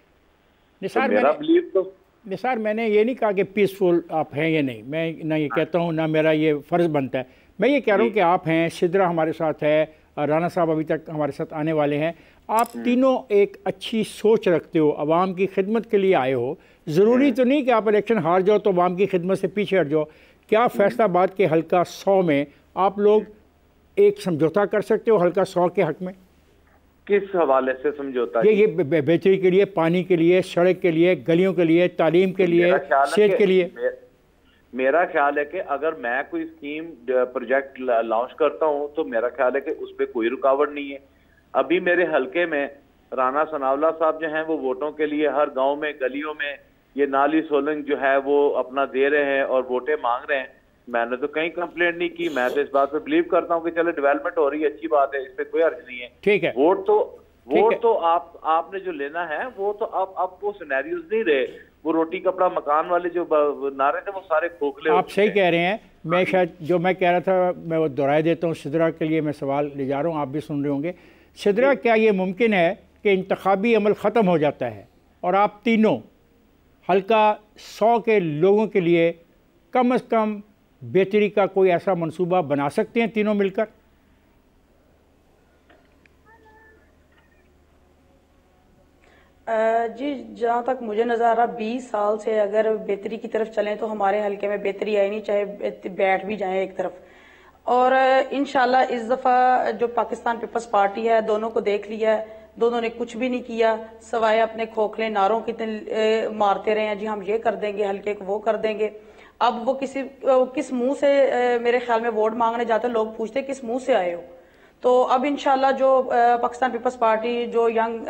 निसार, तो मेरा बिलीव तो निसार, मैंने ये नहीं कहा कि पीसफुल आप हैं या नहीं, मैं ना ये कहता हूँ, ना मेरा ये फ़र्ज़ बनता है। मैं ये कह रहा हूँ कि आप हैं, सिद्रा हमारे साथ है, राना साहब अभी तक हमारे साथ आने वाले हैं, आप तीनों एक अच्छी सोच रखते हो, आवाम की खिदमत के लिए आए हो। ज़रूरी तो नहीं कि आप इलेक्शन हार जाओ तो आवाम की खिदमत से पीछे हट जाओ। क्या फैसलाबाद के हल्का 100 में आप लोग एक समझौता कर सकते हो हल्का 100 के हक में? किस हवाले से समझौता? ये बेहतरी के लिए, पानी के लिए, सड़क के लिए, गलियों के लिए, तालीम के लिए, सेहत के लिए। मेरा ख्याल है कि अगर मैं कोई स्कीम प्रोजेक्ट लॉन्च करता हूं तो मेरा ख्याल है कि उस पर कोई रुकावट नहीं है। अभी मेरे हलके में राना सनावला साहब जो हैं वो वोटों के लिए हर गांव में, गलियों में ये नाली सोलंग जो है वो अपना दे रहे हैं और वोटें मांग रहे हैं। मैंने तो कहीं कंप्लेंट नहीं की। मैं तो इस बात पे बिलीव करता हूँ कि चलो डेवलपमेंट हो रही है, अच्छी बात है, इस पे कोई अर्ज नहीं है। ठीक है, वोट तो आपने जो लेना है वो तो अब वो सिनेरियोज नहीं रहे, वो रोटी कपड़ा मकान वाले जो नारे थे वो सारे खोखले। आप सही कह रहे हैं। मैं शायद जो मैं कह रहा था मैं वो दोहराई देता हूँ। सिद्रा के लिए मैं सवाल ले जा रहा हूँ, आप भी सुन रहे होंगे। सिद्रा, क्या ये मुमकिन है कि इंतखाबी अमल ख़त्म हो जाता है और आप तीनों हल्का 100 के लोगों के लिए कम से कम बेहतरी का कोई ऐसा मंसूबा बना सकते हैं तीनों मिलकर? जी जहाँ तक मुझे नज़र आ रहा, 20 साल से अगर बेहतरी की तरफ चलें तो हमारे हल्के में बेहतरी आई नहीं, चाहे बैठ भी जाए एक तरफ। और इंशाल्लाह इस दफ़ा जो पाकिस्तान पीपल्स पार्टी है, दोनों को देख लिया है, दोनों ने कुछ भी नहीं किया सवाए अपने खोखले नारों कितने मारते रहे हैं, जी हम ये कर देंगे हल्के को, वो कर देंगे। अब वो किस मुंह से मेरे ख्याल में वोट मांगने जाते हैं, लोग पूछते किस मुंह से आए हो। तो अब इंशाल्लाह जो पाकिस्तान पीपल्स पार्टी जो यंग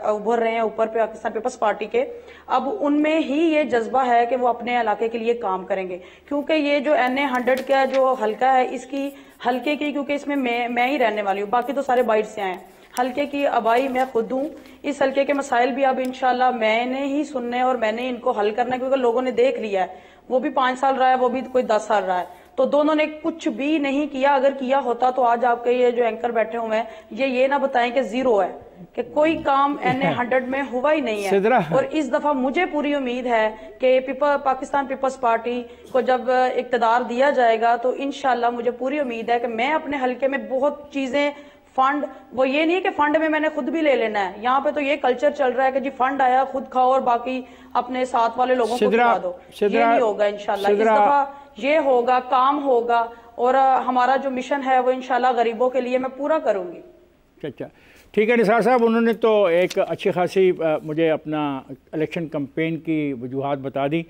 उभर रहे हैं ऊपर पाकिस्तान पीपल्स पार्टी के, अब उनमें ही ये जज्बा है कि वो अपने इलाके के लिए काम करेंगे। क्योंकि ये जो NA 100 का जो हल्का है, इसकी हल्के की, क्योंकि इसमें मैं ही रहने वाली हूँ, बाकी तो सारे बाइट से आए हैं। हल्के की आबाई मैं खुद हूँ। इस हल्के के मसाइल भी अब इंशाल्लाह मैंने ही सुनने और मैंने इनको हल करना है, क्योंकि लोगों ने देख लिया है। वो भी 5 साल रहा है, वो भी कोई 10 साल रहा है, तो दोनों ने कुछ भी नहीं किया। अगर किया होता तो आज आपके ये जो एंकर बैठे हुए हैं ये ना बताएं कि जीरो है, कि कोई काम NA 100 में हुआ ही नहीं है। और इस दफा मुझे पूरी उम्मीद है कि पाकिस्तान पीपल्स पार्टी को जब इक्तदार दिया जाएगा तो इंशाल्लाह मुझे पूरी उम्मीद है कि मैं अपने हल्के में बहुत चीजें, फंड, वो ये नहीं है कि फंड में मैंने खुद भी ले लेना है। यहाँ पे तो ये कल्चर चल रहा है कि जी फंड आया खुद खाओ और बाकी अपने साथ वाले लोगों को खिला दो। ये नहीं होगा इंशाल्लाह। इस दफा ये होगा, काम होगा, और हमारा जो मिशन है वो इंशाल्लाह गरीबों के लिए मैं पूरा करूंगी। अच्छा, ठीक है निसार साहब, उन्होंने तो एक अच्छी खासी मुझे अपना इलेक्शन कैंपेन की वजूहात बता दी।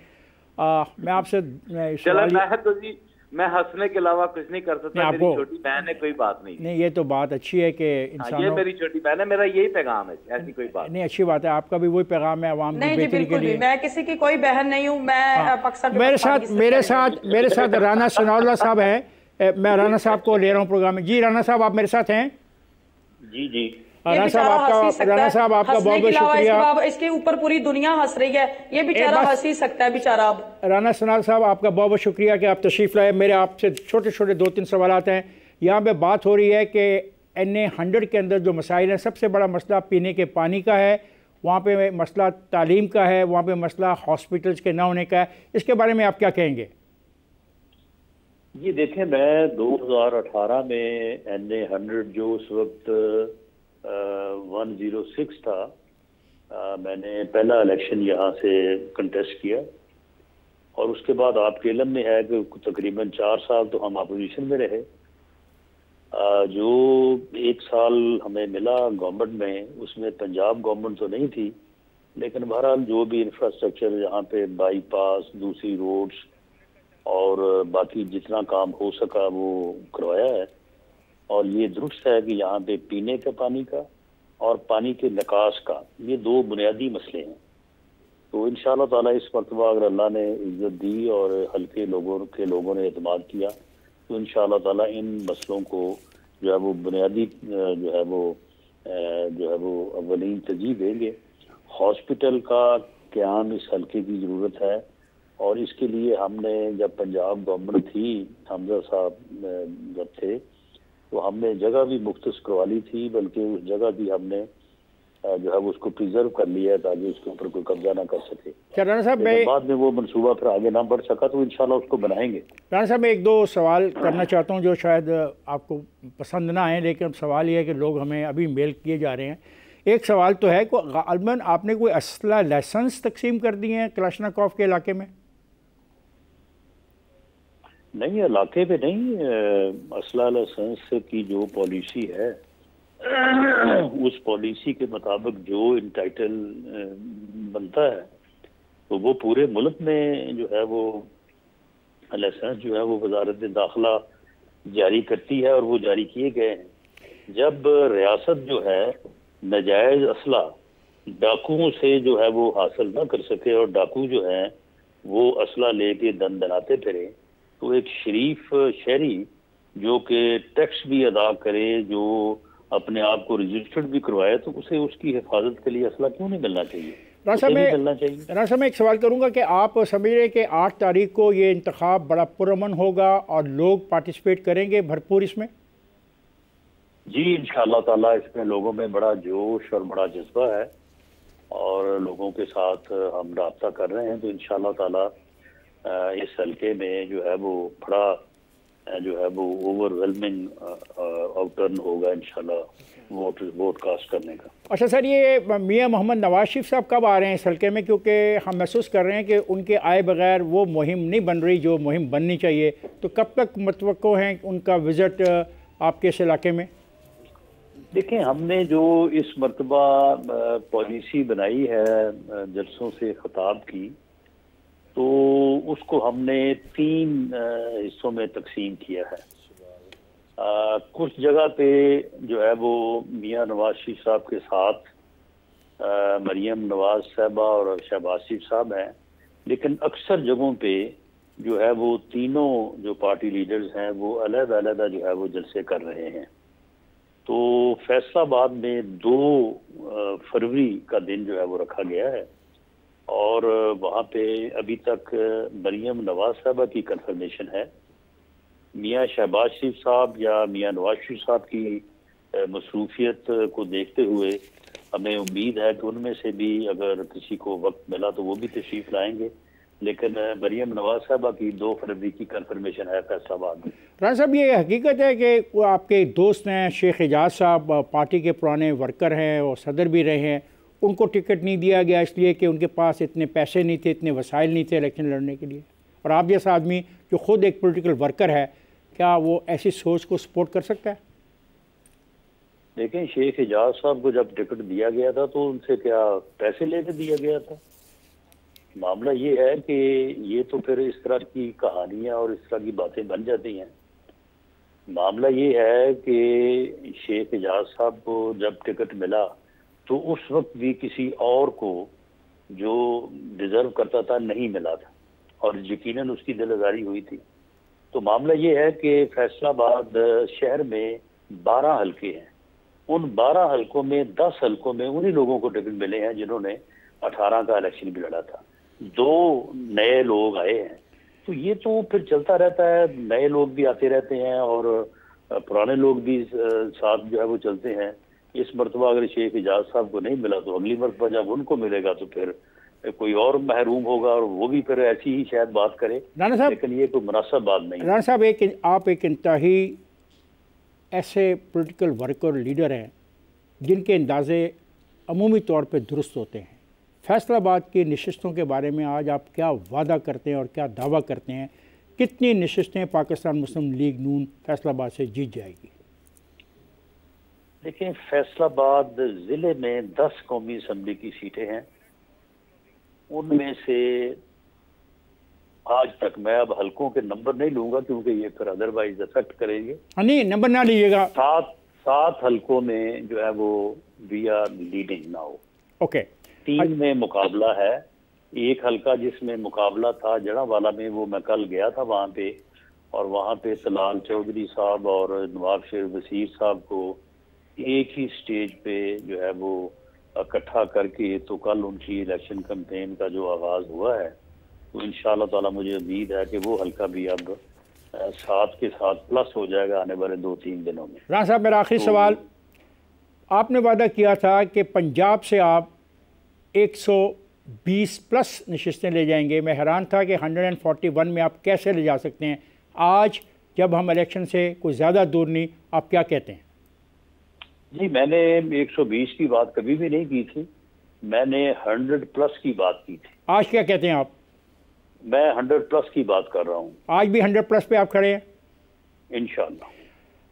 मैं आपसे मैं हंसने के अलावा कुछ नहीं कर सकता। मेरी छोटी बहन है, कोई बात नहीं। ये तो बात अच्छी है कि इंसान, ये मेरी छोटी बहन है, मेरा यही पैगाम है, ऐसी कोई बात नहीं। अच्छी बात है, आपका भी वही पैगाम है आवाम की बेहतरी के लिए। मैं किसी की कोई बहन नहीं हूँ। मैं पाकिस्तान मेरे साथ राना सनाउल्लाह साहब हैं। मैं राना साहब को ले रहा हूँ प्रोग्राम में। जी राना साहब, आप मेरे साथ हैं? जी राना साहब आपका बहुत बहुत शुक्रिया। इसके ऊपर पूरी दुनिया हंस रही है, ये बेचारा हंस ही सकता है बेचारा। अब राना सनाल साहब, आपका बहुत बहुत शुक्रिया कि आप तशरीफ लाए। मेरे आपसे छोटे छोटे 2-3 सवाल हैं। यहाँ पे बात हो रही है कि NA 100 के अंदर जो मसाइल है, सबसे बड़ा मसला पीने के पानी का है, वहाँ पे मसला तालीम का है, वहाँ पे मसला हॉस्पिटल्स के ना होने का है। इसके बारे में आप क्या कहेंगे? जी देखें, मैं 2018 में NA 100 जो उस वक्त 106 था, मैंने पहला इलेक्शन यहाँ से कंटेस्ट किया, और उसके बाद आपके इल्म में है कि तकरीबन 4 साल तो हम अपोजिशन में रहे। जो 1 साल हमें मिला गवर्नमेंट में, उसमें पंजाब गवर्नमेंट तो नहीं थी, लेकिन बहरहाल जो भी इंफ्रास्ट्रक्चर यहाँ पे बाईपास, दूसरी रोड्स और बाकी जितना काम हो सका वो करवाया है। और ये दुरुस्त है कि यहाँ पे पीने के पानी का और पानी के निकास का, ये दो बुनियादी मसले हैं। तो इंशाअल्लाह ताला इस मरतबा अगर अल्लाह ने इज्जत दी और हल्के लोगों ने एतमाद किया तो इंशाअल्लाह ताला इन मसलों को जो है वो बुनियादी जो है वो अव्वलीन तरजीह देंगे। हॉस्पिटल का क़याम इस हल्के की ज़रूरत है और इसके लिए हमने, जब पंजाब गवर्नमेंट थी, हमजा साहब जब थे, तो हमने जगह भी मुख्तस करवा ली थी, बल्कि उस जगह भी हमने जो है वो उसको प्रिजर्व कर लिया है ताकि उसके ऊपर कोई कब्जा ना कर सके। राना साहब, बाद में वो मनसूबा फिर आगे ना बढ़ सका तो इंशाल्लाह उसको बनाएंगे। राना साहब, मैं एक दो सवाल करना चाहता हूँ जो शायद आपको पसंद ना आए, लेकिन सवाल ये है कि लोग हमें अभी मेल किए जा रहे हैं। एक सवाल तो है कि गालिबन आपने कोई असला लाइसेंस तकसीम कर दिए हैं कलाशनकोव के इलाके में? नहीं, इलाके पे नहीं। असला लाइसेंस की जो पॉलिसी है उस पॉलिसी के मुताबिक जो इंटाइटल बनता है तो वो पूरे मुल्क में जो है वो लाइसेंस जो है वो वजारत दाखिला जारी करती है और वो जारी किए गए हैं। जब रियासत जो है नाजायज असला डाकुओं से जो है वो हासिल ना कर सके और डाकू जो है वो असला लेके दनाते फिरे, तो एक शरीफ शहरी जो कि टैक्स भी अदा करे, जो अपने आप को रजिस्टर्ड भी करवाए, तो उसे उसकी हिफाजत के लिए असला क्यों नहीं मिलना चाहिए? राना साहब, मैं एक सवाल करूंगा कि आप समझ रहे हैं कि 8 तारीख को ये इंतखाब बड़ा पुरअमन होगा और लोग पार्टिसिपेट करेंगे भरपूर इसमें? जी इंशाअल्लाह ताला इसमें लोगों में बड़ा जोश और बड़ा जज्बा है और लोगों के साथ हम राब्ता कर रहे हैं। तो इंशाअल्लाह ताला इस हल्के में जो है वो बड़ा जो है वो ओवरवेलमिंग आउटर्न होगा इंशाल्लाह वोट कास्ट करने का। अच्छा सर, ये मियां मोहम्मद नवाज शरीफ साहब कब आ रहे हैं इस हल्के में? क्योंकि हम महसूस कर रहे हैं कि उनके आए बगैर वो मुहिम नहीं बन रही जो मुहिम बननी चाहिए, तो कब तक मुतवक्को हैं उनका विज़िट आपके इस इलाके में? देखें, हमने जो इस मरतबा पॉलिसी बनाई है जलसों से खिताब की, तो उसको हमने 3 हिस्सों में तकसीम किया है। कुछ जगह पे जो है वो मियां नवाज शरीफ साहब के साथ मरियम नवाज साहबा और शहबाज शरीफ साहब हैं, लेकिन अक्सर जगहों पे जो है वो तीनों जो पार्टी लीडर्स हैं वो अलग-अलग जो है वो जलसे कर रहे हैं। तो फैसलाबाद में 2 फरवरी का दिन जो है वो रखा गया है और वहाँ पे अभी तक मरियम नवाज साहबा की कंफर्मेशन है। मियां शहबाज शरीफ साहब या मियां नवाज शरीफ साहब की मसरूफियत को देखते हुए हमें उम्मीद है कि उनमें से भी अगर किसी को वक्त मिला तो वो भी तशरीफ लाएंगे, लेकिन मरियम नवाज साहबा की 2 फरवरी की कंफर्मेशन है फैसलाबाद में। राना साहब, ये हकीकत है कि वो आपके दोस्त हैं शेख एजाज साहब, पार्टी के पुराने वर्कर हैं और सदर भी रहे हैं, उनको टिकट नहीं दिया गया इसलिए कि उनके पास इतने पैसे नहीं थे, इतने वसाइल नहीं थे इलेक्शन लड़ने के लिए? और आप जैसा आदमी जो खुद एक पॉलिटिकल वर्कर है, क्या वो ऐसी सोच को सपोर्ट कर सकता है? देखें, शेख एजाज साहब को जब टिकट दिया गया था तो उनसे क्या पैसे लेके दिया गया था? मामला ये है कि ये तो फिर इस तरह की कहानियां और इस तरह की बातें बन जाती हैं। मामला ये है कि शेख एजाज साहब को जब टिकट मिला तो उस वक्त भी किसी और को जो डिजर्व करता था नहीं मिला था और यकीनन उसकी दिलआज़ारी हुई थी। तो मामला ये है कि फैसलाबाद शहर में 12 हल्के हैं, उन 12 हल्कों में 10 हल्कों में उन्हीं लोगों को टिकट मिले हैं जिन्होंने 18 का इलेक्शन भी लड़ा था। 2 नए लोग आए हैं, तो ये तो फिर चलता रहता है, नए लोग भी आते रहते हैं और पुराने लोग भी साथ जो है वो चलते हैं। इस मरतबा अगर शेख एजाज साहब को नहीं मिला तो अगली मरतबा जब उनको मिलेगा तो फिर कोई और महरूम होगा और वो भी फिर ऐसी ही शायद बात करे, लेकिन ये कोई मुनासिब बात नहीं। राना साहब, आप एक इंतहाई ऐसे पॉलिटिकल वर्कर लीडर हैं जिनके अंदाज़े अमूमी तौर पे दुरुस्त होते हैं। फैसलाबाद की नशिस्तों के बारे में आज आप क्या वादा करते हैं और क्या दावा करते हैं? कितनी नशिस्तें पाकिस्तान मुस्लिम लीग नून फैसलाबाद से जीत जाएगी? देखिए, फैसलाबाद ज़िले में 10 कौमी असम्बली की सीटें हैं, उनमें से आज तक, मैं अब हल्कों के नंबर नहीं लूंगा क्योंकि ये फिर अदरवाइज अफेक्ट करेंगे। नहीं, नंबर ना लीजिएगा। 7 हलकों में जो है वो we are leading now. Okay, 3 में मुकाबला है। एक हलका जिसमें मुकाबला था जड़ावाला में, वो मैं कल गया था वहाँ पे, और वहाँ पे तलाल चौधरी साहब और नवाब शेर वसीर साहब को एक ही स्टेज पे जो है वो इकट्ठा करके तो कल उनकी इलेक्शन कैंपेन का जो आगाज हुआ है, तो इंशाअल्लाह ताला मुझे उम्मीद है कि वो हल्का भी अब 7 के साथ प्लस हो जाएगा आने वाले 2-3 दिनों में। राना साहब, मेरा आखिरी सवाल, आपने वादा किया था कि पंजाब से आप 120 प्लस नशिस्तें ले जाएंगे। मैं हैरान था कि 141 में आप कैसे ले जा सकते हैं। आज जब हम इलेक्शन से कुछ ज़्यादा दूर नहीं, आप क्या कहते हैं? जी, मैंने 120 की बात कभी भी नहीं की थी, मैंने 100 प्लस की बात की थी। आज क्या कहते हैं आप? मैं 100 प्लस की बात कर रहा हूँ। आज भी 100 प्लस पे आप खड़े हैं इंशाअल्लाह।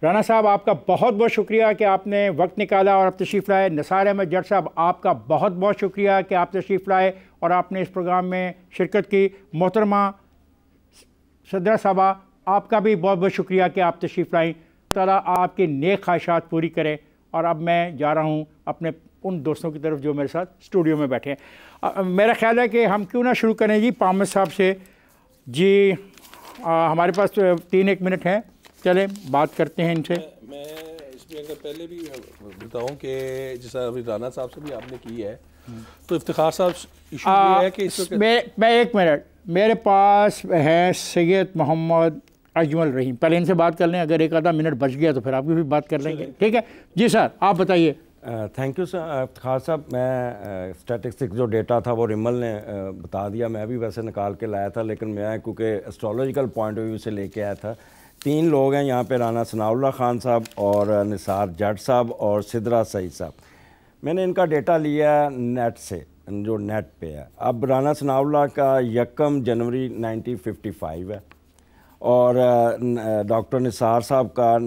राना साहब, आपका बहुत बहुत शुक्रिया कि आपने वक्त निकाला और आप तशरीफ़ लाए। निसार अहमद जट साहब, आपका बहुत बहुत शुक्रिया कि आप तशरीफ़ लाए और आपने इस प्रोग्राम में शिरकत की। मोहतरमा सदरा साहबा, आपका भी बहुत बहुत शुक्रिया कि आप तशरीफ़ लाई। ताला आपके नेक ख्वाहिशात पूरी करे। और अब मैं जा रहा हूँ अपने उन दोस्तों की तरफ जो मेरे साथ स्टूडियो में बैठे हैं। मेरा ख्याल है कि हम क्यों ना शुरू करें जी पामिद साहब से। जी हमारे पास 3-1 मिनट हैं, चलें बात करते हैं इनसे। मैं इसमें अगर पहले भी बताऊं कि जैसा अभी राना साहब से भी आपने की है, तो इफ्तिखार साहब इशू ये है कि इस मैं 1 मिनट, मेरे पास है सैयद मोहम्मद अजमल रहीम, पहले इनसे बात कर लें, अगर 1 आधा मिनट बच गया तो फिर आपकी भी बात कर लेंगे, ठीक है? जी सर, आप बताइए। Thank you sir. इफ्तिखार साहब, मैं स्टैटिस्टिक्स जो डेटा था वो रिमल ने बता दिया, मैं भी वैसे निकाल के लाया था, लेकिन मैं क्योंकि एस्ट्रोलॉजिकल पॉइंट ऑफ व्यू से लेके आया था। 3 लोग हैं यहाँ पे, राना सनाउल्लाह खान साहब और निसार जट साहब और सिदरा सईद साहब। मैंने इनका डेटा लिया नेट से, जो नेट पे है। अब राना सनाउल्लाह का 1 जनवरी 1955 है और डॉक्टर निसार साहब का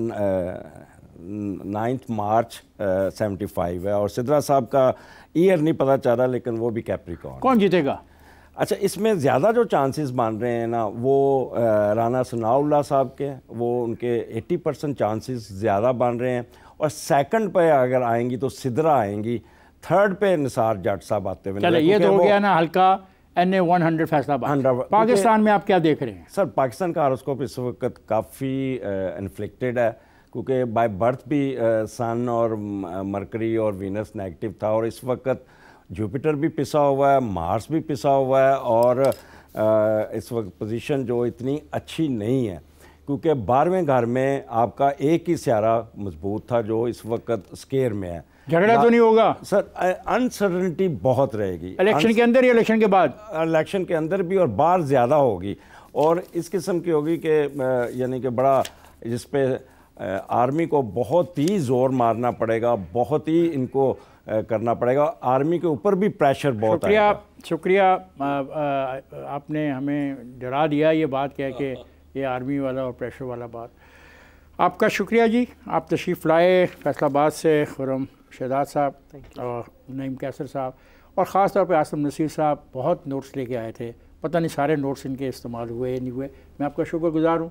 9 मार्च 75 है और सिदरा साहब का ईयर नहीं पता चल रहा, लेकिन वो भी कैप्रिकॉर्न। कौन जीतेगा? अच्छा, इसमें ज़्यादा जो चांसेस बन रहे हैं ना, वो राना सनाउल्लाह साहब के, वो उनके 80% चांसेस ज़्यादा बन रहे हैं। और सेकंड पे अगर आएंगी तो सिदरा आएंगी, थर्ड पे निसार जट साहब आते हुए। चले, ये तो हो गया ना हल्का NA 100 फैसलाबाद। पाकिस्तान में आप क्या देख रहे हैं? सर, पाकिस्तान का हॉरोस्कोप इस वक्त काफ़ी इन्फ्लिक्टेड है, क्योंकि बाय बर्थ भी सन और मरकरी और वीनस नेगेटिव था, और इस वक्त जुपिटर भी पिसा हुआ है, मार्स भी पिसा हुआ है, और इस वक्त पोजीशन जो इतनी अच्छी नहीं है, क्योंकि 12वें घर में आपका एक ही सियारा मजबूत था जो इस वक्त स्केयर में है। झगड़ा तो नहीं होगा सर? अनसर्टनिटी बहुत रहेगी इलेक्शन के अंदर या इलेक्शन के बाद? इलेक्शन के अंदर भी, और बाहर ज़्यादा होगी, और इस किस्म की होगी कि यानी कि बड़ा जिस पे आर्मी को बहुत ही ज़ोर मारना पड़ेगा, बहुत ही इनको करना पड़ेगा। आर्मी के ऊपर भी प्रेशर बहुत आएगा। शुक्रिया, आपने हमें डरा दिया ये बात कह के, ये आर्मी वाला और प्रेशर वाला बात। आपका शुक्रिया जी, आप तशरीफ़ लाए फैसलाबाद से। खुर्रम शहजाद साहब और नईम कैसर साहब और ख़ास तौर पे आसम नसीर साहब बहुत नोट्स लेके आए थे। पता नहीं सारे नोट्स इनके इस्तेमाल हुए नहीं हुए, मैं आपका शुक्रगुज़ार हूँ।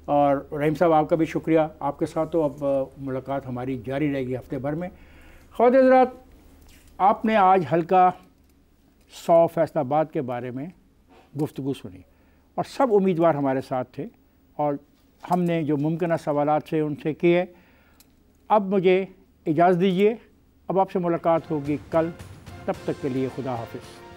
और रहीम साहब, आपका भी शुक्रिया, आपके साथ तो अब मुलाकात हमारी जारी रहेगी हफ्ते भर में। ख़वातीन हज़रात, आपने आज हल्का 100 फैसलाबाद के बारे में गुफ्तगू सुनी और सब उम्मीदवार हमारे साथ थे और हमने जो मुमकिन सवालात थे उनसे किए। अब मुझे इजाज़त दीजिए, अब आपसे मुलाकात होगी कल, तब तक के लिए खुदा हाफिज़।